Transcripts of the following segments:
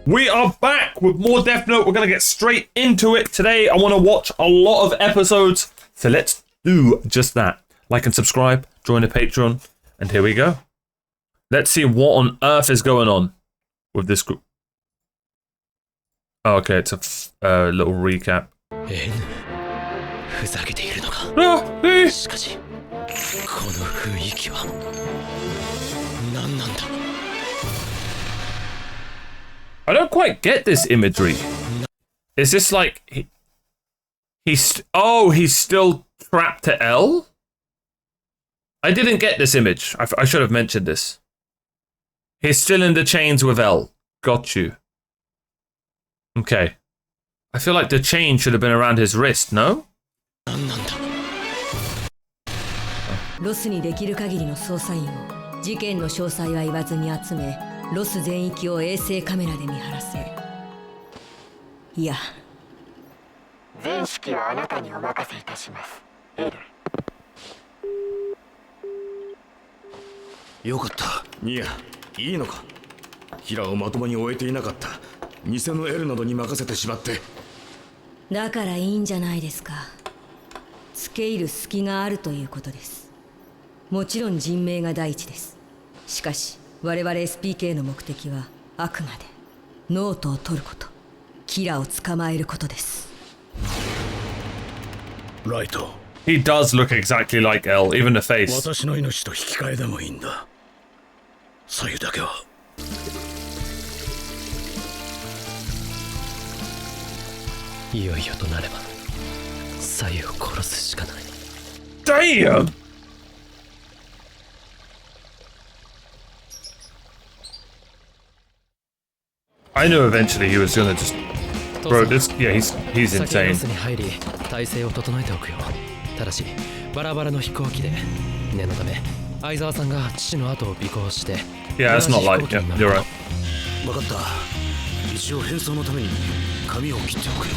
We are back with more Death Note. We're going to get straight into it. Today, I want to watch a lot of episodes. So let's do just that. Like and subscribe, join the Patreon, and here we go. Let's see what on earth is going on with this group. Oh, okay, it's a little recap. I don't quite get this imagery. Is this like he's still trapped to L? I didn't get this image. I should have mentioned this. He's still in the chains with L. Got you. Okay. I feel like the chain should have been around his wrist, no? ロスにできる限りの捜査員を事件の詳細は言わずに集め、ロス全域を衛星カメラで見張らせ。いや、全指揮はあなたにお任せいたします。エル。よかった。ニア、いいのか。ヒラをまともに終えていなかった。偽の L などに任せてしまって。だからいいんじゃないですか。付け入る隙があるということです。もちろん人命が第一です。しかし我々 SPK の目的はあくまでノートを取ること、キラを捕まえることです。ライト。He does look exactly like L, even the face. 私の命と引き換えでもいいんだ。左右だけは。いよいよとなれば左右を殺すしかない。 Damn! I knew eventually he was gonna just... Bro, this... Yeah, he's insane. ロスに入り体勢を整えておくよ。ただしバラバラの飛行機で念のため相沢さんが父の後を尾行して。 Yeah, that's not like... Yeah, you're right. 分かった。一応変装のために髪を切っておくよ。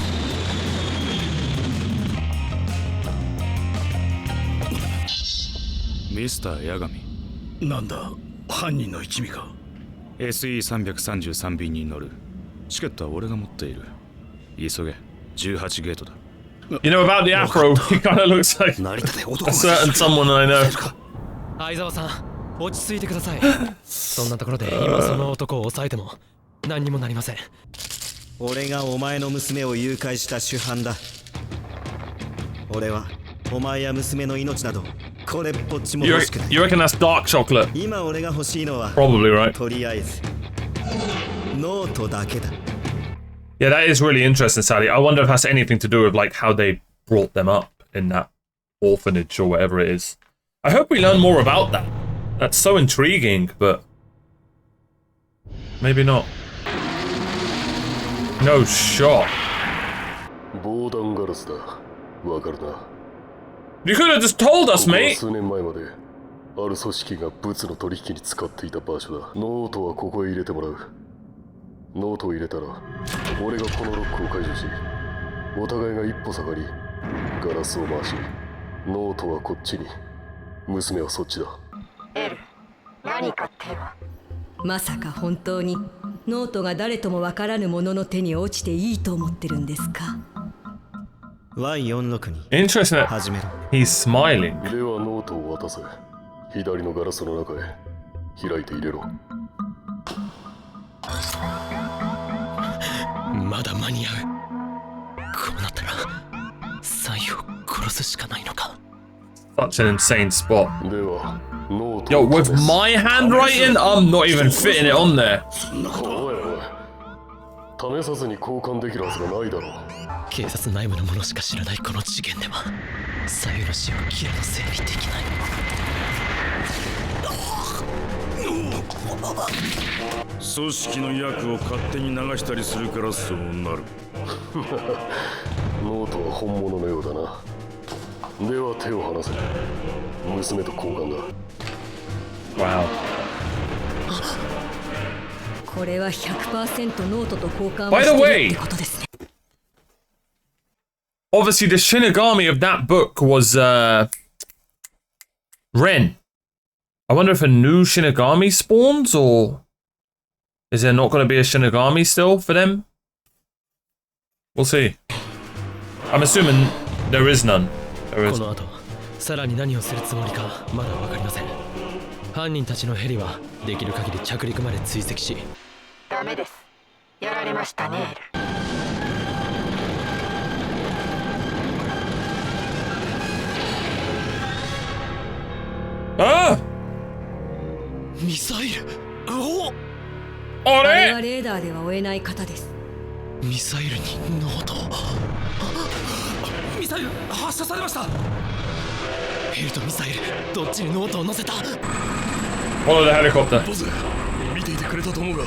ミスター八神。なんだ、犯人の一味か。 SE333 便に乗る。チケットは俺が持っている。急げ、18ゲートだ。 You know about the afro, he kind of looks like a certain someone I know. 相沢さん、落ち着いてください。そんなところで今その男を抑えても何にもなりません。俺がお前の娘を誘拐した主犯だ。俺はお前や娘の命などこれっぽっちも欲しくない。 You reckon that's dark chocolate? 今俺が欲しいのは Probably right. とりあえずノートだけだ。 Yeah, that is really interesting, Sally. I wonder if it has anything to do with like how they brought them up in that orphanage or whatever it is. I hope we learn more about that. That's so intriguing, but maybe not. No shot. You could have just told us, mate. ある組織が物の取引に使っていた場所だ。ノートはここへ入れてもらう。ノートを入れたら、俺がこのロックを解除し、お互いが一歩下がり、ガラスを回し、ノートはこっちに、娘はそっちだ。エル、何か手は。まさか本当にノートが誰ともわからぬ者の手に落ちていいと思ってるんですか。 Y46 に Interesting. 始めろ。 He's smiling. ではノートを渡せ。左のガラスの中へ開いて入れろ。まだ間に合う。こうなったら左右を殺すしかないのか。 Such an insane spot. ではノート Yo, を with my handwriting, I'm not even fitting it on there. おいおい、試さずに交換できるはずがないだろう。警察内部のものしか知らないこの事件では左右の死をキラのせいにできない。組織の役を勝手に流したりするからそうなる。ノートは本物のようだな。では手を離せ。娘と交換だ。 Wow. これは 100% ノートと交換を By し the て way, るってことですね。 obviously the Shinigami of that book was Ren. I wonder if a new Shinigami spawns or Is there not going to be a Shinigami still for them? We'll see. I'm assuming there is none. There is. この後さらに何をするつもりかまだ分かりません。犯人たちのヘリはできる限り着陸まで追跡し。ダメです。やられましたね、エル。あミサイル。おお。ああれはれレーダーでは追えない方です。ミサイルにノート。ミサイル発射されました。ヘリとミサイルどっちにノートを乗せた。 Follow the helicopter. ボス、見ていてくれたと思うが、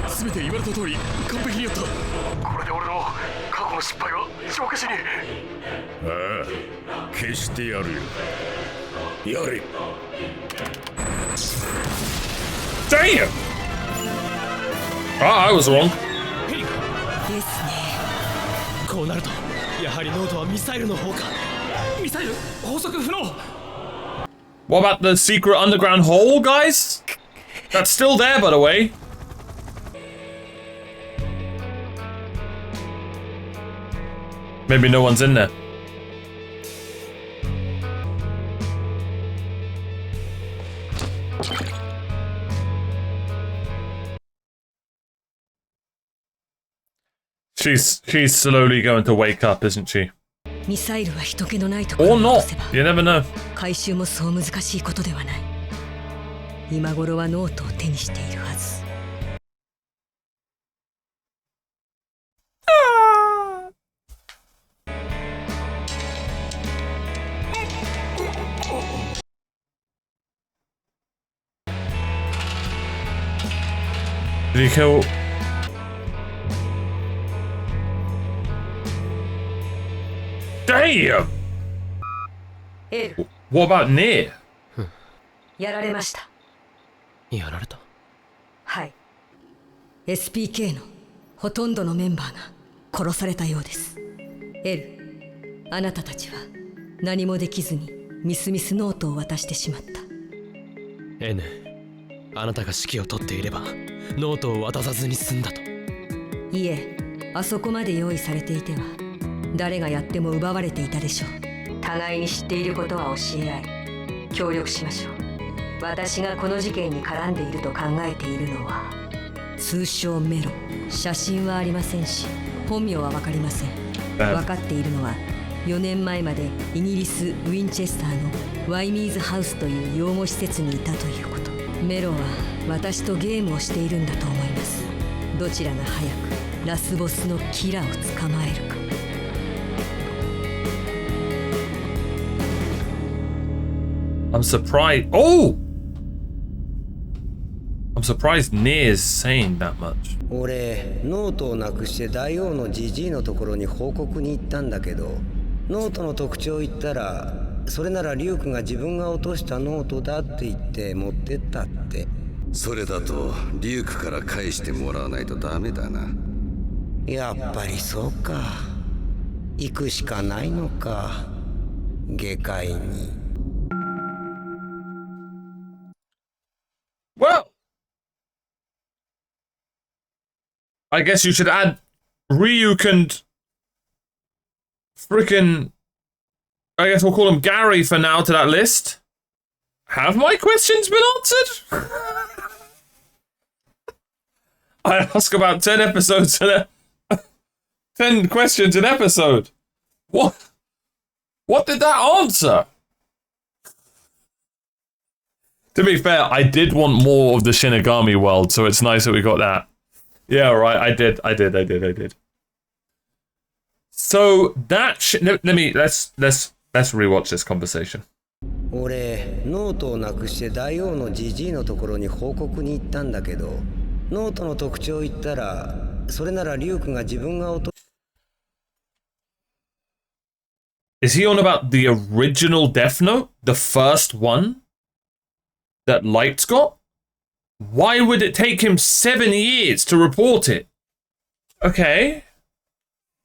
全て言われた通り完璧にやった。これで俺の過去の失敗は消化しに。ああ、消してやるよ。やれ。Damn! Ah, I was wrong. ですね。こうなるとやはりノートはミサイルの方か。ミサイル法則不能。 What about the secret underground hole, guys? That's still there, by the way. Maybe no one's in there. She's slowly going to wake up, isn't she? ミサイルは人気のないところ Or に not. 落とせば You never know. 回収もそう難しいことではない。今頃はノートを手にしているはず。Did he kill? Damn! エル、 What about Near? やられました。やられた。はい。SPK のほとんどのメンバーが殺されたようです。エル、あなたたちは何もできずにミスミスノートを渡してしまった。N、あなたが指揮を取っていればノートを渡さずに済んだと。いえ、あそこまで用意されていては誰がやっても奪われていたでしょう。互いに知っていることは教え合い協力しましょう。私がこの事件に絡んでいると考えているのは通称メロ。写真はありませんし本名は分かりません。分かっているのは4年前までイギリス・ウィンチェスターのワイミーズハウスという養護施設にいたということ。メロは私とゲームをしているんだと思います。どちらが早くラスボスのキラーを捕まえるか。I'm surprised. Oh! I'm surprised Near's saying that much. 俺ノートをなくして大王のジジイのところに報告に行ったんだけど、ノートの特徴を言ったらそれならリュウクが自分が落としたノートだって言って持ってったって。それだとリュウクから返してもらわないとダメだな。やっぱりそうか。行くしかないのか、下界に。Well, I guess you should add Ryuk and frickin', I guess we'll call him Gary for now to that list. Have my questions been answered? I ask about 10 episodes and 10 questions an episode. What did that answer? To be fair, I did want more of the Shinigami world, so it's nice that we got that. Yeah, right, I did. So that let's rewatch this conversation. 俺ノートをなくして大王のジジイのところに報告に行ったんだけど、ノートの特徴を言ったらそれならリュウクが自分が落と。 Is he on about the original Deathnote? The first one? That Light's got? Why would it take him 7 years to report it? Okay.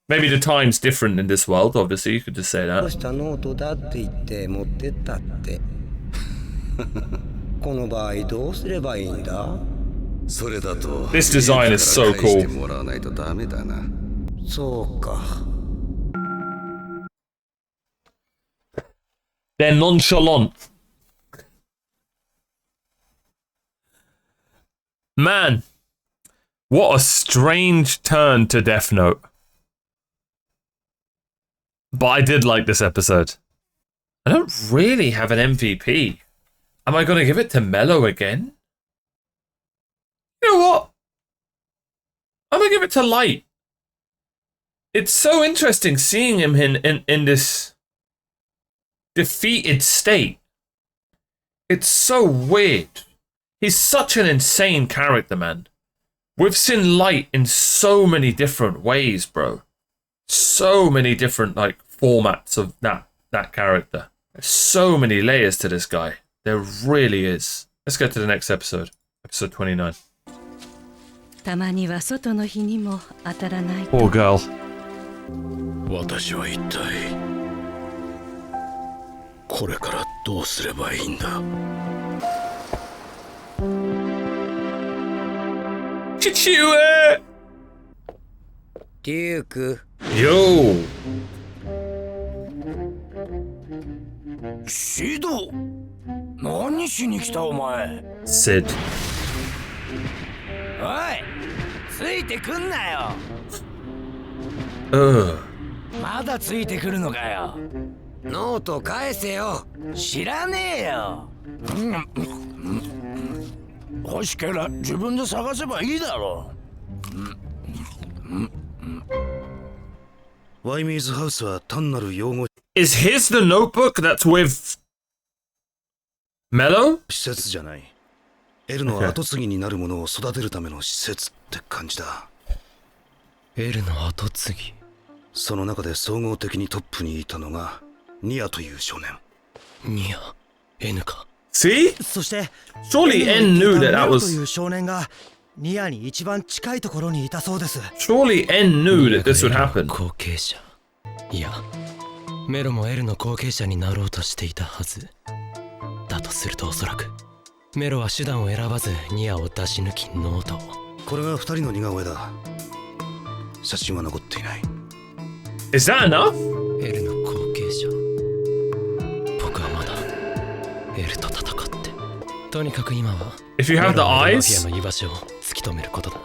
Maybe the time's different in this world, obviously, you could just say that. したノートだって言って持ってったって。この場合どうすればいいんだ？それだと This design is so 返して cool. もらわないとダメだな。そうか。 They're nonchalant. Man, what a strange turn to Deathnote. But I did like this episode. I don't really have an MVP. Am I going to give it to Mello again? You know what? I'm going to give it to Light. It's so interesting seeing him in this defeated state. It's so weird. He's such an insane character, man. We've seen Light in so many different ways, bro. So many different like formats of that character. There's so many layers to this guy. There really is. Let's go to the next episode. Episode 29. たまには外の日にも当たらないと。 Poor girl. 私は一体これからどうすればいいんだ。父上！デューク。Yo! シド、何しに来たお前。 Sid. おい、ついてくんなよ。まだついてくるのかよ。ノート返せよ。知らねえよ。欲しけりゃ自分で探せばいいだろう。ワイミーズハウスは単なる用語 Is his the notebook that's with Mello? 施設じゃない。L の後継ぎになるものを育てるための施設って感じだ。L の後継ぎ。その中で総合的にトップにいたのがニアという少年。ニア、N か。See? そして Surely N knew that that と was. いう少年がニアに一番近いところにいたそうです。Surely N knew that this would happen. 後継者。いや、メロも L の後継者になろうとしていたはず。だとするとおそらくメロは手段を選ばずニアを出し抜きノートを。これが二人の似顔絵だ。写真は残っていない。Is that enough? L の後継者。僕はまだ L と戦って。とにかく今は If you have the eyes? マフィアの居場所を突き止めることだ。ラ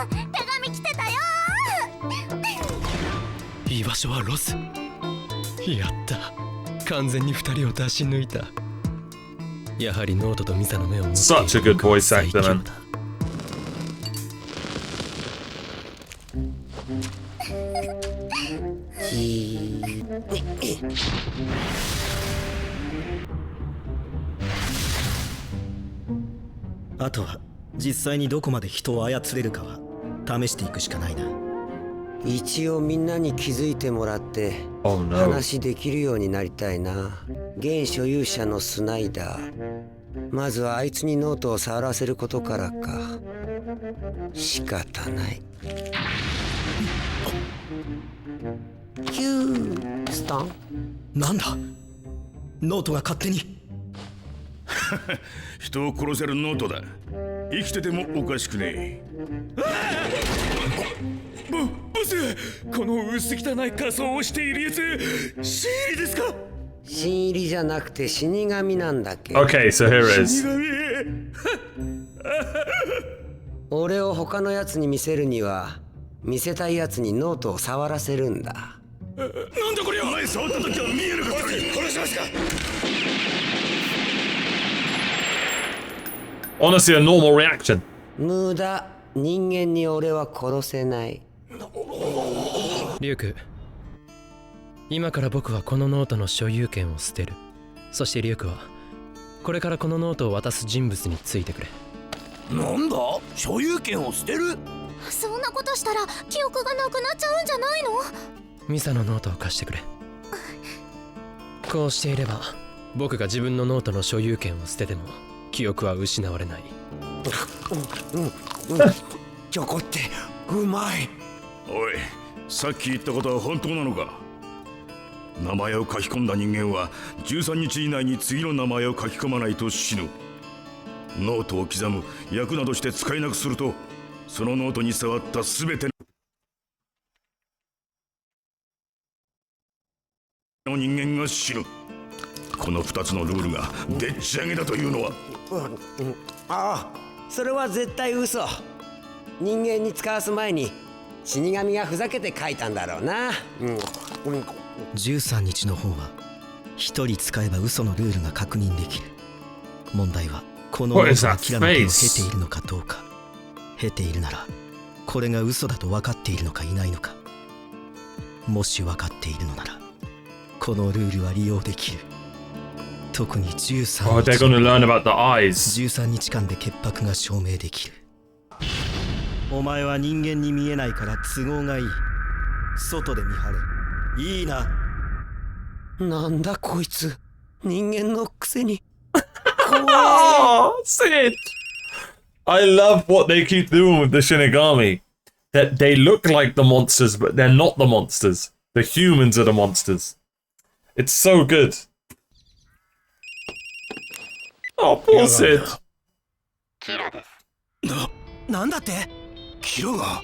イト、手紙来てたよ。居場所はロス。やった。完全に二人を出し抜いた。やはりノートとミサの目を持っている。 Such a good voice actor, man. あとは実際にどこまで人を操れるかは試していくしかないな。一応みんなに気づいてもらって Oh, no. 話できるようになりたいな。現所有者のスナイダー、まずはあいつにノートを触らせることからか。仕方ない。ヒュースタン。なんだ、ノートが勝手に。人を殺せるノートだ。生きててもおかしくねえ。ボス、この薄汚い仮装をしているやつ、新入りですか？新入りじゃなくて死神なんだっけ。 Okay, so here it is. 俺を他のやつに見せるには見せたいやつにノートを触らせるんだ。なんだこれは。前触った時は見えなかったのに。殺しますか。 Honestly, a normal reaction. 無駄。人間に俺は殺せない。リュウク、今から僕はこのノートの所有権を捨てる。そしてリュウクはこれからこのノートを渡す人物についてくれ。なんだ？所有権を捨てる？そんなことしたら記憶がなくなっちゃうんじゃないの？ミサのノートを貸してくれ。こうしていれば僕が自分のノートの所有権を捨てても記憶は失われない。チョコってうまい。おい、さっき言ったことは本当なのか？名前を書き込んだ人間は13日以内に次の名前を書き込まないと死ぬ。ノートを刻む、役などして使えなくすると、そのノートに触った全ての人間が死ぬ。この2つのルールがでっち上げだというのは。ああ、それは絶対嘘。人間に使わす前に死神がふざけて書いたんだろうな。13日の方は1人使えば嘘のルールが確認できる。問題はこのノートがキラの手を経ているのかどうか。経ているならこれが嘘だと分かっているのかいないのか。もし分かっているのならこのルールは利用できる。特に13日、13日間で潔白が証明できる。お前は人間に見えないから都合がいい。外で見張れ。いいな。なんだこいつ、人間のくせに。Oh, Sid! I love what they keep doing with the Shinigami. That they look like the monsters, but they're not the monsters. The humans are the monsters. It's so good. Oh, poor Sid. キラです。なんだって？キラが。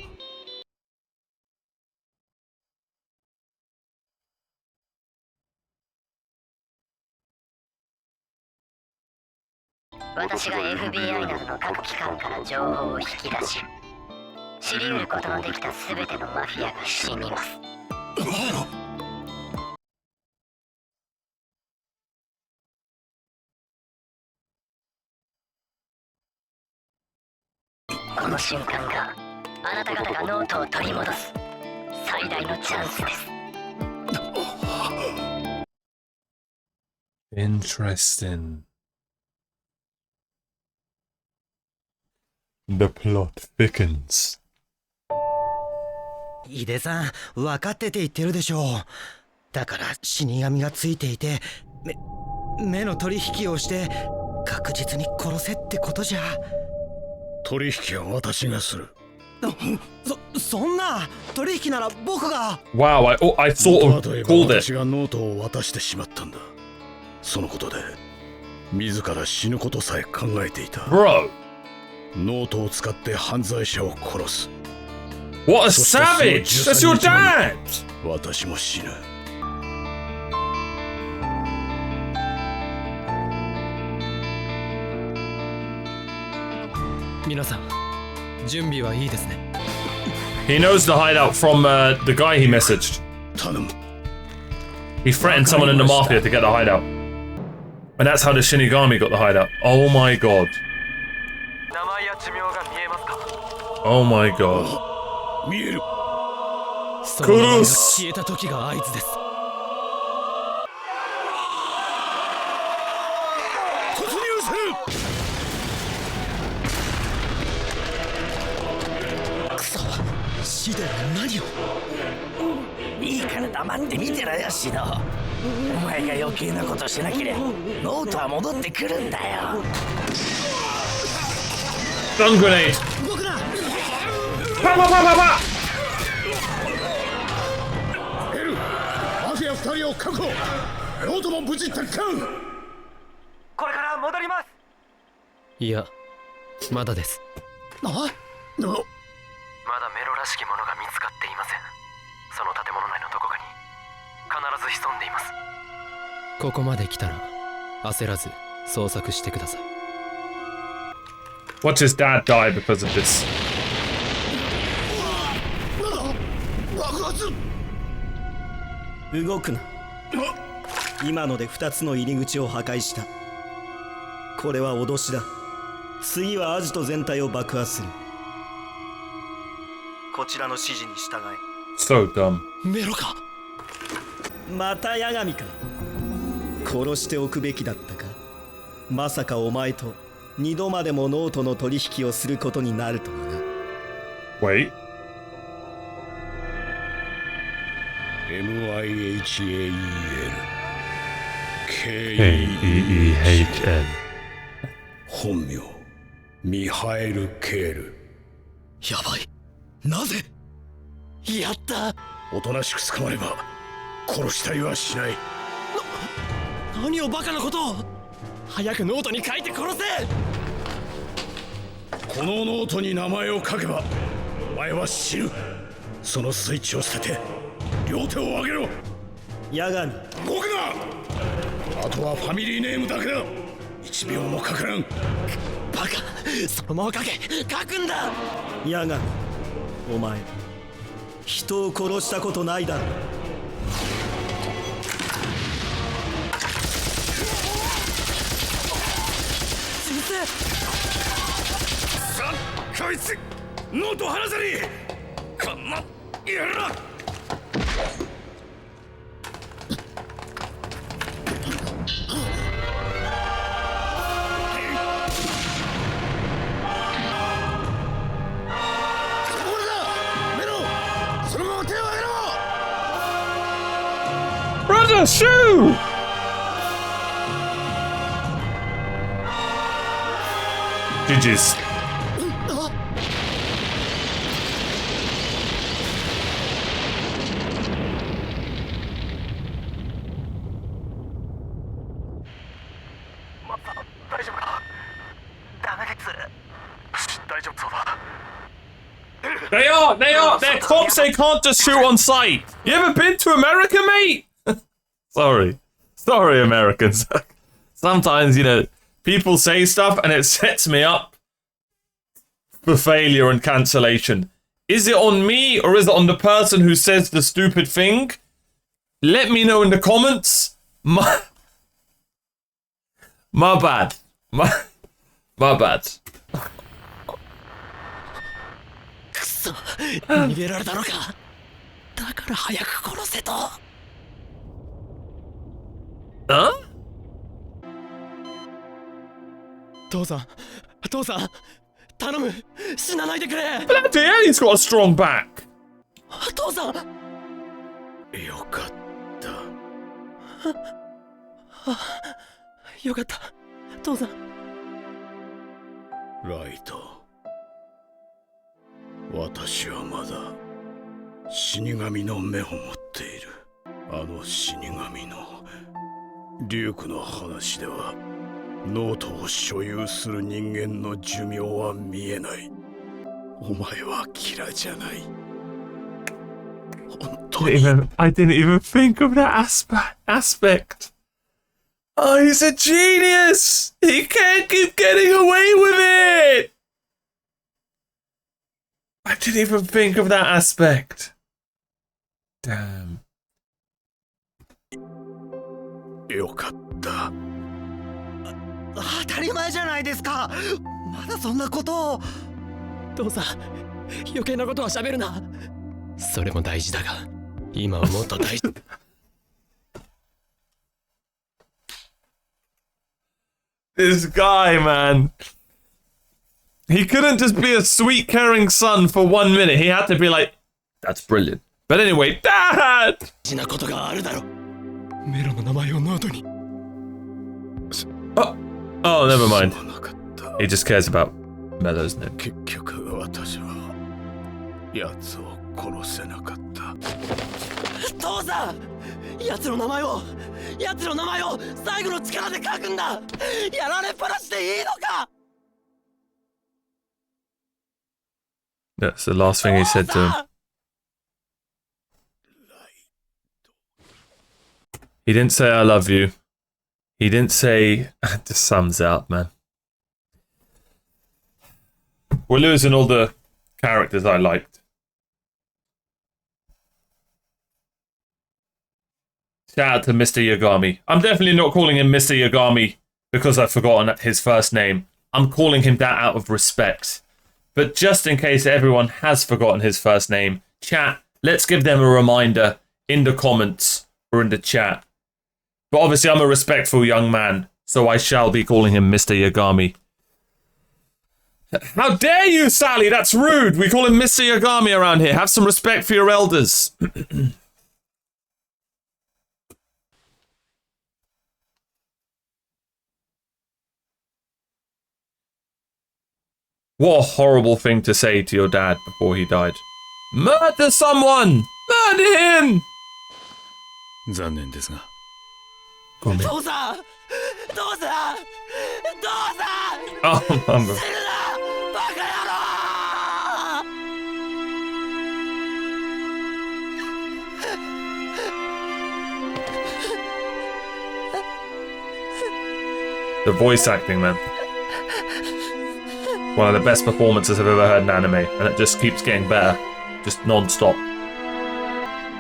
私が FBI などの各機関から情報を引き出し、知り得ることのできた全てのマフィアが死にます。この瞬間があなた方がノートを取り戻す最大のチャンスです。Interesting. The plot thickens. 井出さん、分かってて言ってるでしょう。だから死神がついていて、目の取引をして確実に殺せってことじゃ。取引は私がする。そんな取引なら僕が。Wow, I sort of called it. 私がノートを渡してしまったんだ。そのことで自ら死ぬことさえ考えていた。Bro. ノートを使って犯罪者を殺す。 What a savage! That's your dad! 私も死ぬ。皆さん、準備はいいですね。He knows the hideout from the guy he messaged. 頼む。 He threatened someone in the mafia to get the hideout. And that's how the Shinigami got the hideout. Oh my god. Oh my god. 見える。その名前が消えた時が合図です。突入する。くそ、シドは何を。いいから黙って見てろよ、シド。お前が余計なことしなければノートは戻ってくるんだよ。Stun grenade! 僕ら。パパパパパ！エル、マフィア2人を確保。ノートも無事奪還。これから戻ります。いや、まだです。まだメロらしきものが見つかっていません。その建物内のどこかに必ず潜んでいます。ここまで来たら焦らず捜索してください。Watch his dad die because of this. 動くな。今ので2つの入り口を破壊した。これは脅しだ。次はアジト全体を爆破する。こちらの指示に従え。So dumb. メロか。また八神か。殺しておくべきだったか。まさかお前と2度までもノートの取引をすることになるとはな。Wait. MIHAEL KEEHN 本名ミハエル・ケール。やばい。なぜ。やった。おとなしく捕まれば殺したりはしない。何をバカなことを。早くノートに書いて殺せ。このノートに名前を書けばお前は死ぬ。そのスイッチを捨てて両手を上げろ。ヤガミ、動くな。あとはファミリーネームだけだ。1秒もかからん。バカ、そのまま書け。書くんだ。ヤガミ、お前人を殺したことないだろ。先生。さあこいつノート離せに。こんなやら。Brother, shoo! GG's. They are! They're cops, they can't just shoot on sight! You ever been to America, mate? Sorry, Americans. Sometimes, you know, people say stuff and it sets me up for failure and cancellation. Is it on me or is it on the person who says the stupid thing? Let me know in the comments. My bad. My bad. くそ、逃げられたのか。だから早く殺せと。Huh? 父さん、頼む、死なないでくれ。 Bloody hell, he's got a strong back. 父さん。よかった。よかった、父さん。ライト、私はまだ死神の目を持っている。あの死神のリュークの話ではノートを所有する人間の寿命は見えない。お前はキラじゃない。本当に。I didn't even think of that aspect. Oh, he's a genius! He can't keep getting away with it! I didn't even think of that aspect. Damn. よかった。当たり前じゃないですか。まだそんなことを。父さん、余計なことは喋るな。それも大事だが、今はもっと大事。This guy, man. He couldn't just be a sweet, caring son for 1 minute. He had to be like, that's brilliant. But anyway, Dad! 大事なことがあるだろ。メロの名前をノートに。Oh, never mind. He just cares about Mellow's name. 結局私は奴を殺せなかった。父さん、奴の名前を最後の力で書くんだ。やられっぱなしでいいのか。 That's the last thing he said to him. He didn't say I love you. He didn't say... Just sums out, man. We're losing all the characters I liked. Shout out to Mr. Yagami. I'm definitely not calling him Mr. Yagami because I've forgotten his first name. I'm calling him that out of respect. But just in case everyone has forgotten his first name, chat, let's give them a reminder in the comments or in the chat. But obviously I'm a respectful young man, so I shall be calling him Mr. Yagami. How dare you, Sally? That's rude. We call him Mr. Yagami around here. Have some respect for your elders. What a horrible thing to say to your dad before he died. Murder someone! Murder him! 残念ですが。ごめん。父さん父さん父さんあ、なんだ。死ぬなバカ野郎 The voice acting, man. One of the best performances I've ever heard in anime, and it just keeps getting better, just non-stop.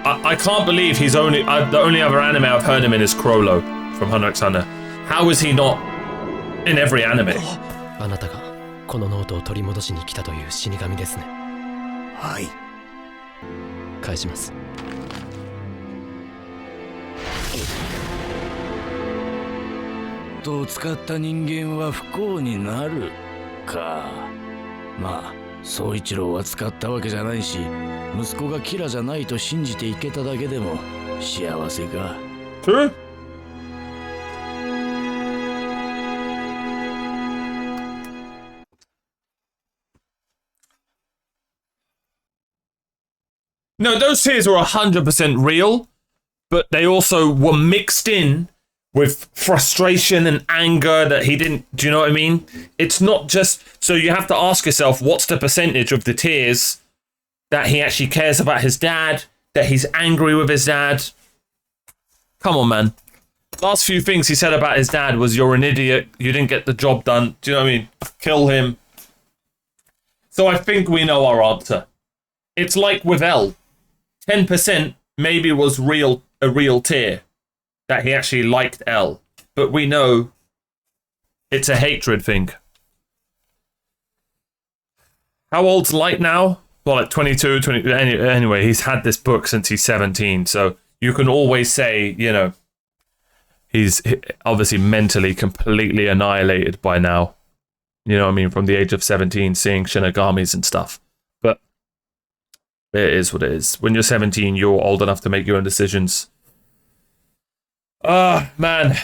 I can't believe he's the only other anime I've heard him in is Chrollo from Hunter x Hunter. How is he not in every anime? あなたがこのノートを取り戻しに来たという死神ですね。はい。返します。と使った人間は不幸になるか。まあ宗一郎は使ったわけじゃないし、息子がキラじゃないと信じていけただけでも幸せか。True. No, those tears were 100% real, but they also were mixed in with frustration and anger that he didn't, do you know what I mean? It's not just, so you have to ask yourself, what's the percentage of the tears that he actually cares about his dad, that he's angry with his dad? Come on, man. Last few things he said about his dad was, you're an idiot, you didn't get the job done, do you know what I mean? Kill him. So I think we know our answer. It's like with L. 10% maybe was a real tear. That he actually liked L. But we know it's a hatred thing. How old's Light now? Well, like 22, 20... Anyway, he's had this book since he's 17, so you can always say, you know, he's obviously mentally completely annihilated by now. You know what I mean? From the age of 17, seeing Shinagamis and stuff. But it is what it is. When you're 17, you're old enough to make your own decisions. Man.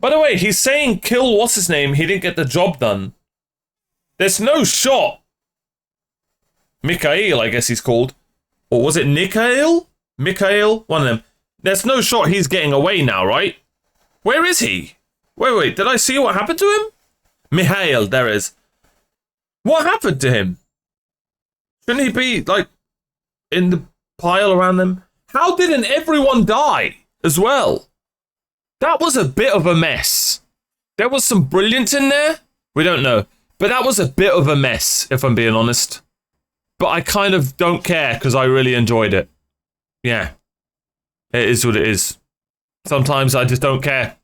By the way, he's saying kill what's his name, he didn't get the job done. There's no shot. Mikhail, I guess he's called. Or was it Nikhail? Mikhail? One of them. There's no shot he's getting away now, right? Where is he? Wait, did I see what happened to him? Mikhail, there is. What happened to him? Shouldn't he be, like, in the pile around them? How didn't everyone die as well? That was a bit of a mess. There was some brilliance in there. We don't know. But that was a bit of a mess, if I'm being honest. But I kind of don't care because I really enjoyed it. Yeah. It is what it is. Sometimes I just don't care.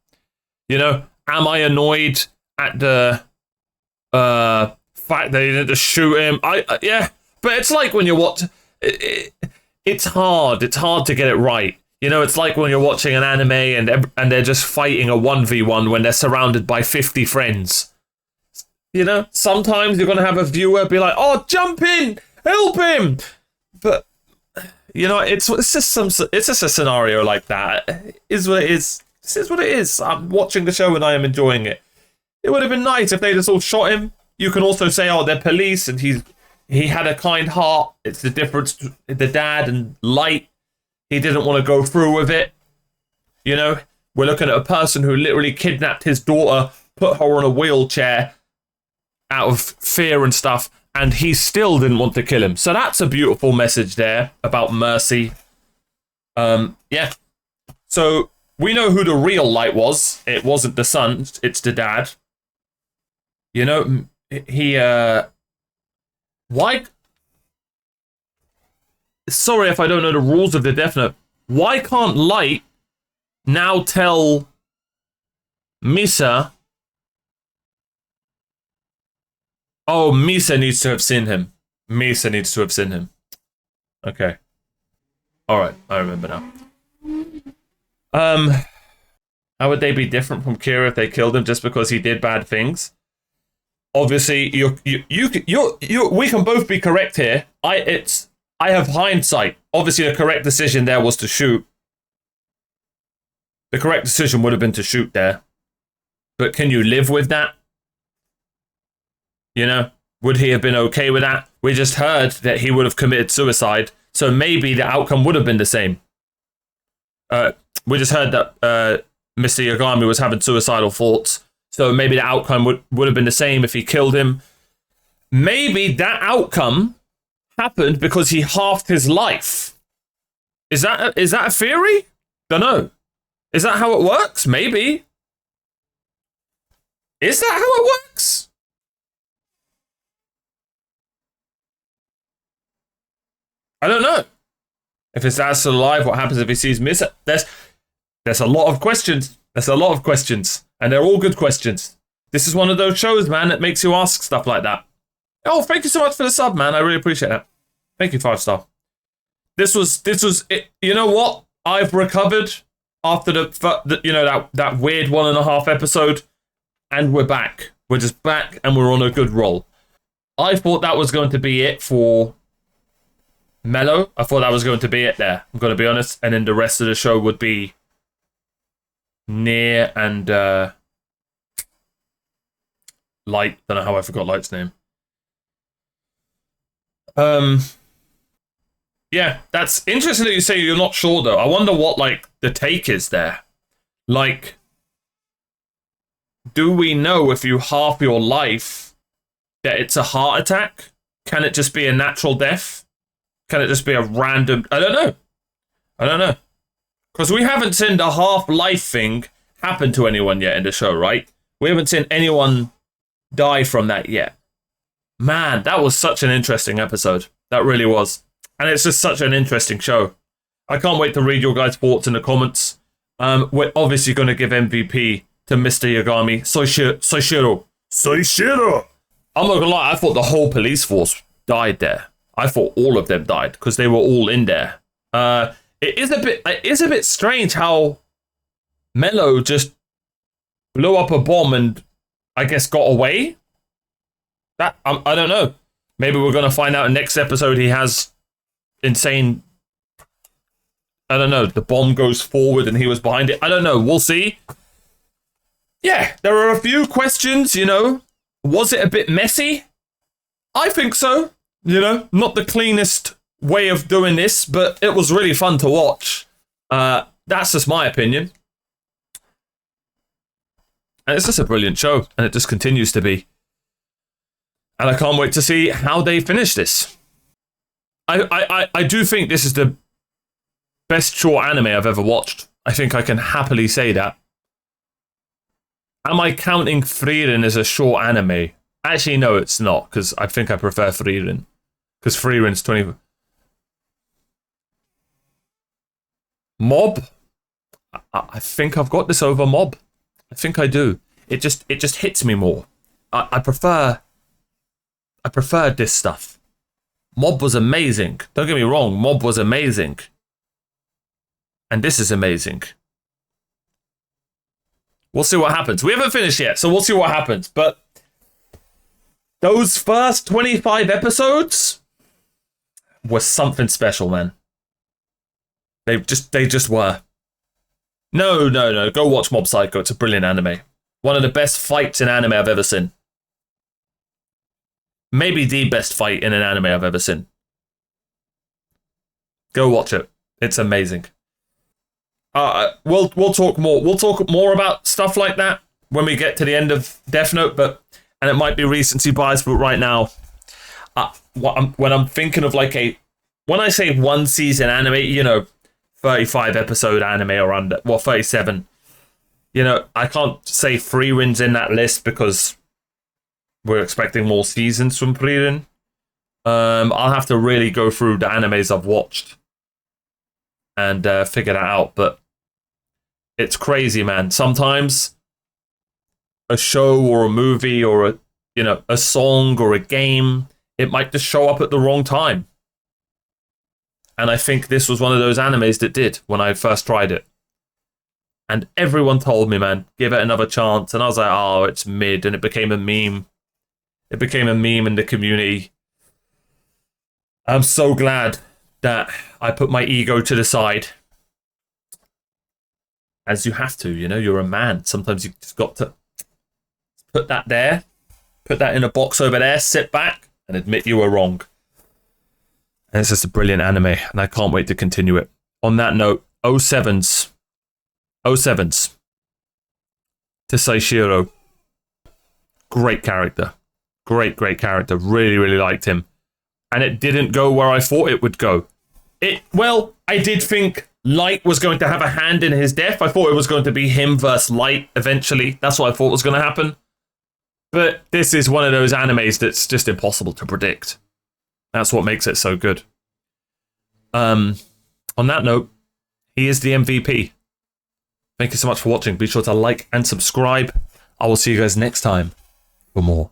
You know, am I annoyed at the fact that he didn't just shoot him? Yeah. But it's like when you watch... It's hard. It's hard to get it right. You know, it's like when you're watching an anime and they're just fighting a 1v1 when they're surrounded by 50 friends. You know, sometimes you're going to have a viewer be like, oh, jump in, help him. But, you know, it's just a scenario like that. It is what it is. This is what it is. I'm watching the show and I am enjoying it. It would have been nice if they just all shot him. You can also say, oh, they're police and he had a kind heart. It's the difference to the dad and Light. He didn't want to go through with it. You know, we're looking at a person who literally kidnapped his daughter, put her on a wheelchair out of fear and stuff, and he still didn't want to kill him. So that's a beautiful message there about mercy. Yeah. So we know who the real Light was. It wasn't the son, it's the dad. You know, he, why? Sorry if I don't know the rules of the Deathnote. Why can't Light now tell Misa? Oh, Misa needs to have seen him. Misa needs to have seen him. Okay. Alright, I remember now. How would they be different from Kira if they killed him just because he did bad things? Obviously, we can both be correct here. I have hindsight. Obviously, the correct decision there was to shoot. The correct decision would have been to shoot there. But can you live with that? You know, would he have been okay with that? We just heard that he would have committed suicide. So maybe the outcome would have been the same. We just heard that Mr. Yagami was having suicidal thoughts. So maybe the outcome would have been the same if he killed him. Maybe that outcome happened because he halved his life. Is that a theory? Don't know. Is that how it works? Maybe. Is that how it works? I don't know. If his dad's still alive, what happens if he sees Miss? There's a lot of questions. There's a lot of questions. And they're all good questions. This is one of those shows, man, that makes you ask stuff like that. Oh, thank you so much for the sub, man. I really appreciate that. Thank you, 5-star. This was it. You know what? I've recovered after that weird 1.5 episode, and we're back. We're just back, and we're on a good roll. I thought that was going to be it for Mello. I thought that was going to be it there. I'm going to be honest. And then the rest of the show would be Near and Light. Don't know how I forgot Light's name. Yeah, that's interesting that you say you're not sure though. I wonder what the take is there. Do we know if you half your life that it's a heart attack? Can it just be a natural death? Can it just be a random... I don't know. Because we haven't seen the half-life thing happen to anyone yet in the show, right? We haven't seen anyone die from that yet. Man, that was such an interesting episode. That really was. And it's just such an interesting show. I can't wait to read your guys' thoughts in the comments. We're obviously going to give MVP to Mr. Yagami. Soichiro! I'm not going to lie, I thought the whole police force died there. I thought all of them died because they were all in there. It is a bit strange how Mello just blew up a bomb and I guess got away. That I don't know. Maybe we're gonna find out in next episode he has insane. I don't know. The bomb goes forward and he was behind it. I don't know. We'll see. Yeah, there are a few questions. Was it a bit messy? I think so. Not the cleanest way of doing this, but it was really fun to watch. That's just my opinion. And it's just a brilliant show, and it just continues to be. And I can't wait to see how they finish this. I do think this is the best short anime I've ever watched. I think I can happily say that. Am I counting Frieren as a short anime? Actually, no, it's not, because I think I prefer Frieren. Because Frieren's 20... Mob? I think I've got this over Mob. I think I do. It just hits me more. I prefer this stuff. Mob was amazing. Don't get me wrong, Mob was amazing. And this is amazing. We'll see what happens. We haven't finished yet, so we'll see what happens. But those first 25 episodes were something special, man. They just were. No. Go watch Mob Psycho. It's a brilliant anime. One of the best fights in anime I've ever seen. Maybe the best fight in an anime I've ever seen. Go watch it. It's amazing. We'll talk more. We'll talk more about stuff like that when we get to the end of Deathnote, and it might be recency bias, but right now, when I'm thinking of when I say one season anime, 35 episode anime or under, 37. I can't say Frieren's in that list because we're expecting more seasons from Frieren. I'll have to really go through the animes I've watched and figure that out. But it's crazy, man. Sometimes a show or a movie or a song or a game, it might just show up at the wrong time. And I think this was one of those animes that did when I first tried it. And everyone told me, man, give it another chance. And I was like, oh, it's mid. And it became a meme. It became a meme in the community. I'm so glad that I put my ego to the side. As you have to, you're a man. Sometimes you just got to put that there. Put that in a box over there. Sit back and admit you were wrong. And it's just a brilliant anime, and I can't wait to continue it. On that note, 07s to Seishiro. Great character. Great character. Really, really liked him. And it didn't go where I thought it would go. Well, I did think Light was going to have a hand in his death. I thought it was going to be him versus Light eventually. That's what I thought was going to happen. But this is one of those animes that's just impossible to predict. That's what makes it so good. On that note, he is the MVP. Thank you so much for watching. Be sure to like and subscribe. I will see you guys next time for more.